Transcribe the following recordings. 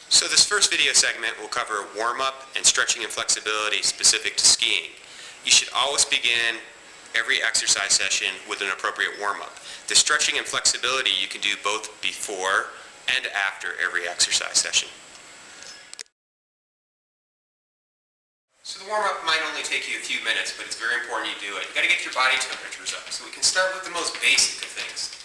So this first video segment will cover warm-up and stretching and flexibility specific to skiing. You should always begin every exercise session with an appropriate warm-up. The stretching and flexibility you can do both before and after every exercise session. So the warm-up might only take you a few minutes, but it's very important you do it. You've got to get your body temperatures up. So we can start with the most basic of things.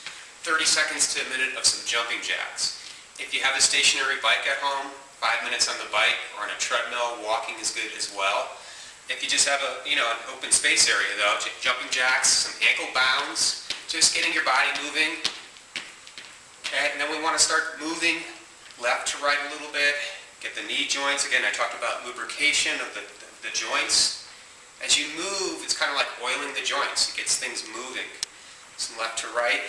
30 seconds to a minute of some jumping jacks. If you have a stationary bike at home, 5 minutes on the bike or on a treadmill, walking is good as well. If you just have an open space area though, jumping jacks, some ankle bounds, just getting your body moving. Okay, and then we want to start moving left to right a little bit. Get the knee joints. Again, I talked about lubrication of the joints. As you move, it's kind of like oiling the joints. It gets things moving. Some left to right.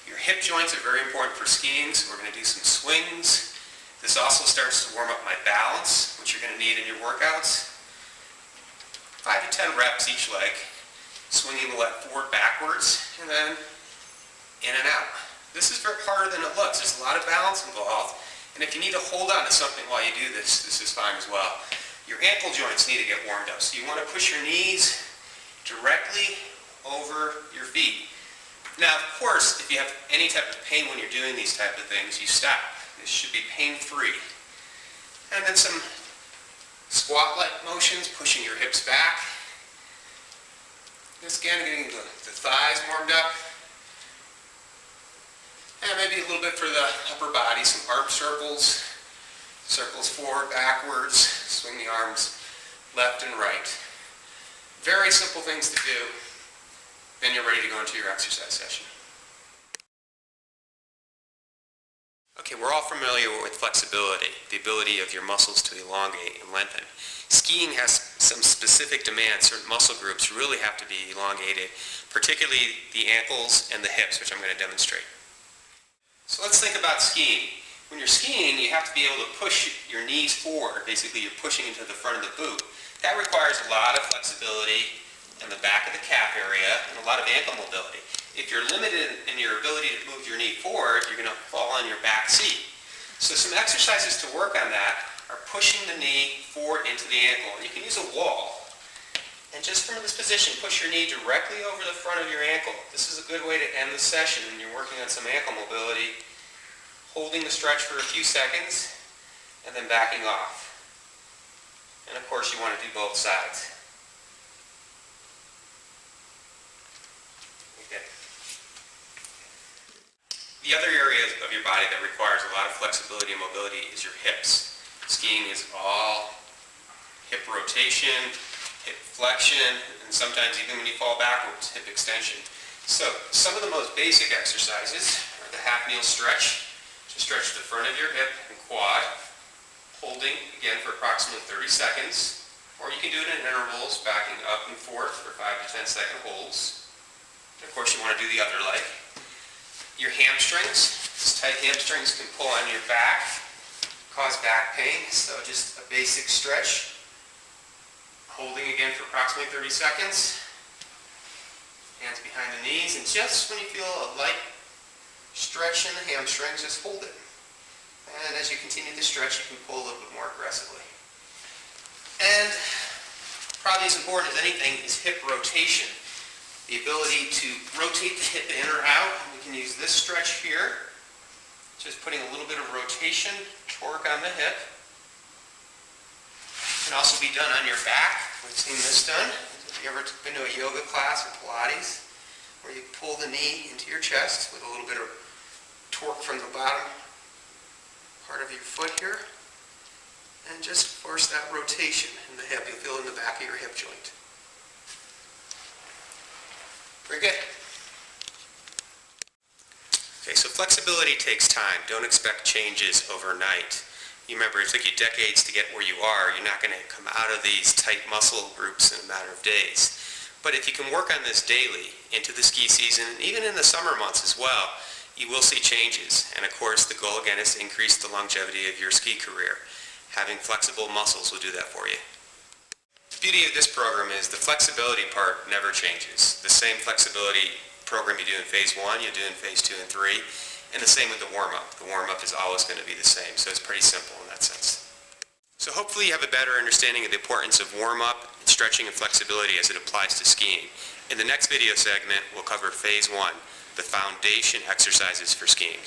Your hip joints are very important for skiing, so we're going to do some swings. This also starts to warm up my balance, which you're going to need in your workouts. 5 to 10 reps each leg, swinging the leg forward, backwards, and then in and out. This is harder than it looks. There's a lot of balance involved, and if you need to hold on to something while you do this, this is fine as well. Your ankle joints need to get warmed up, so you want to push your knees directly over your feet. Now, of course, if you have any type of pain when you're doing these type of things, you stop. This should be pain-free. And then some squat-like motions, pushing your hips back. Just again, getting the thighs warmed up. And maybe a little bit for the upper body, some arm circles. Circles forward, backwards. Swing the arms left and right. Very simple things to do. Then you're ready to go into your exercise session. Okay, we're all familiar with flexibility, the ability of your muscles to elongate and lengthen. Skiing has some specific demands. Certain muscle groups really have to be elongated, particularly the ankles and the hips, which I'm going to demonstrate. So let's think about skiing. When you're skiing, you have to be able to push your knees forward. Basically, you're pushing into the front of the boot. That requires a lot of flexibility in the back of the calf area and a lot of ankle mobility. If you're limited in your ability to move your knee forward, you're going to fall on your back seat. So some exercises to work on that are pushing the knee forward into the ankle. And you can use a wall. And just from this position, push your knee directly over the front of your ankle. This is a good way to end the session when you're working on some ankle mobility. Holding the stretch for a few seconds and then backing off. And of course you want to do both sides. The other area of your body that requires a lot of flexibility and mobility is your hips. Skiing is all hip rotation, hip flexion, and sometimes even when you fall backwards, hip extension. So some of the most basic exercises are the half kneel stretch, to stretch the front of your hip and quad, holding again for approximately 30 seconds, or you can do it in intervals, backing up and forth for 5 to 10 second holds. And of course you want to do the other leg. Your hamstrings, these tight hamstrings can pull on your back, cause back pain, so just a basic stretch. Holding again for approximately 30 seconds. Hands behind the knees, and just when you feel a light stretch in the hamstrings, just hold it. And as you continue to stretch, you can pull a little bit more aggressively. And probably as important as anything is hip rotation. The ability to rotate the hip in or out. We can use this stretch here, just putting a little bit of rotation, torque on the hip. It can also be done on your back. We've seen this done. If you ever been to a yoga class or Pilates, where you pull the knee into your chest with a little bit of torque from the bottom part of your foot here, and just force that rotation in the hip. You'll feel in the back of your hip joint. Very good. Okay, so flexibility takes time. Don't expect changes overnight. You remember, it took you decades to get where you are. You're not going to come out of these tight muscle groups in a matter of days. But if you can work on this daily into the ski season, and even in the summer months as well, you will see changes. And of course, the goal again is to increase the longevity of your ski career. Having flexible muscles will do that for you. The beauty of this program is the flexibility part never changes. The same flexibility program you do in phase 1, you do in phase 2 and 3. And the same with the warm-up. The warm-up is always going to be the same, so it's pretty simple in that sense. So hopefully you have a better understanding of the importance of warm-up, stretching, and flexibility as it applies to skiing. In the next video segment, we'll cover Phase 1, the foundation exercises for skiing.